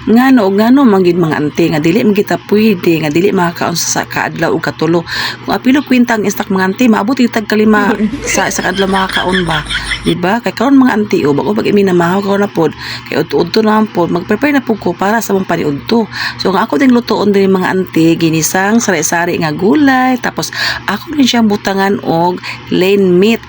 ngano manggid mga ante nga dili man kita pwede nga dili makakaon sa kaadlaw ug katulo. Kung apilo kwinta ang stock mga ante maabot itag kalima sa kaadlaw makakaon ba, di ba? Kay karon mga ante o bago pag imi na mahaw karon na pod kay udto na pod mag-prepare na pud ko para sa mong paniudto. So nga ako ding lutoon din mga ante ginisang sari-sari nga gulay tapos ako din siyang butangan og lean meat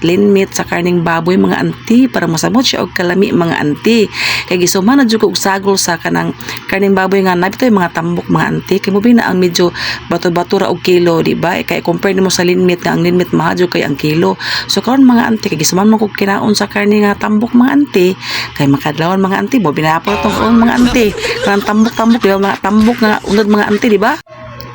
sa karning baboy mga ante para masamot siya og kalami mga ante. Kay gisuman na jud ko og sagol sa kanang karning baboy nga nabitoy mga tambok mga ante kay mo na ang medyo bato-bato ra og kilo, di ba? Kay compare nimo sa lean meat nga ang lean meat mahadyo kay ang kilo. So karon mga ante kay gisuman man ko kinaon sa karne nga tambok mga ante kay makadlawon mga ante mo binapol tong mga ante kanang tambok di ba mga tambok nga unod mga ante, di ba?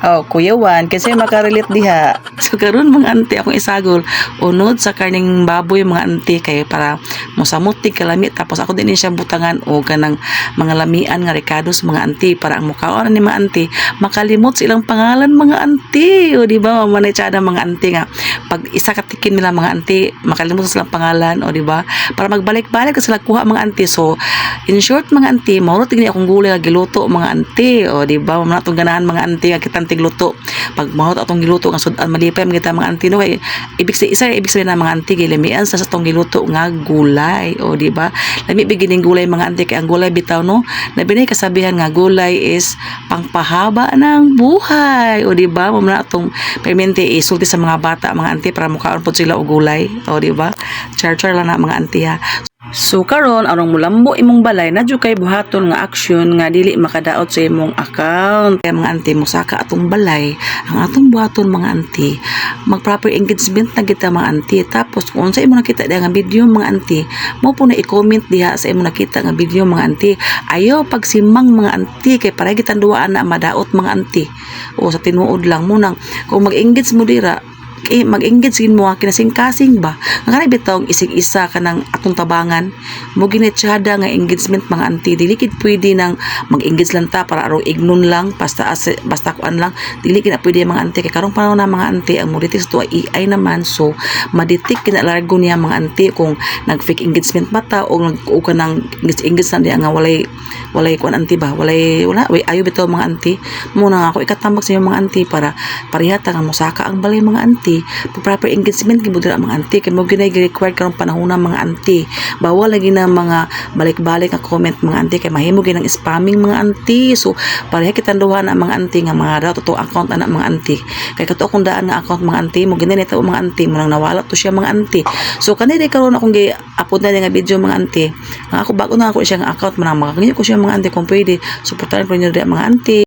Oh, Kuya Juan, kasi makarelate diha. So, karon mga ante, akong isagol, unod sa karning baboy mga ante, kay para mosamuti kalami, tapos ako din siya butangan o kanang mga lamian nga ricados mga ante, para ang mukhaon ni mga ante, makalimot silang pangalan mga ante, o di ba, mamanay siya mga ante nga, pag isa katikin nila mga ante, makalimot silang pangalan, o di ba, para magbalik-balik kasi sila kuha mga ante. So, in short mga ante, mauro tigni akong gulay nga giluto mga ante, o di ba, mamana itong ganahan mga ante, nga kitang tigluto. Pag mahot atong giluto nga sudan malipay mga mga ante no kay ibig sabihin na mga ante gilamian sa atong giluto nga gulay, o di ba? Lami bigining gulay mga ante kay ang gulay bitaw no, nabinay kasabihan nga gulay is pangpahaba ng buhay, o di ba? Mamana atong permente isulti sa mga bata mga ante para mukaon pud sila og gulay, o di ba? Char lang na mga ante ha. So karon arong mulambo imong balay nadyo kay buhaton nga aksyon nga dili makadaot sa imong account. Kaya mga ante mo saka atong balay ang atong buhaton mga ante mag proper engagement na kita mga ante. Tapos kung sa imo nakita nga video mga ante mo po na i-comment diha sa imo nakita nga video mga ante. Ayaw pagsimang mga ante kay para kita duaan na madaot mga ante. O sa tinuod lang mo nang kung mag-engage mo dira mag-engage mo kinasing-kasing ba nga kanay bitong isig-isa kanang atong tabangan mo ginetsyada nga engagement mga anti dili kid pwede nang mag-engage lang ta para araw ignon lang basta kuan lang dili kina pwede mga anti kay karong panahon na mga anti ang modetect to AI naman. So madetect kina largo niya mga anti kung nag-fake engagement ba ta o kanang engage na diya nga walay kuan anti ba walay ayo bitaw mga anti mo na ako ikatambak sa mga anti para parihata nga mosaka ang balay mga anti proper engagement gibudra mga anti kay mo ginay required karong panahon ng mga anti bawal lagi na mga balik-balik nga comment mga anti kay mahimo ginang spamming mga anti. So pareha kita duha na mga anti nga mga daw totoo account ana mga anti kay kato akong daan nga account mga anti mo ginay nito mga anti mo nang nawala to siya mga anti. So kanay day karon akong gi-upload na nga video mga anti nga ako bago na ako siya nga account man makaganyo ko siya mga anti kung pwede suportahan ko niyo mga anti.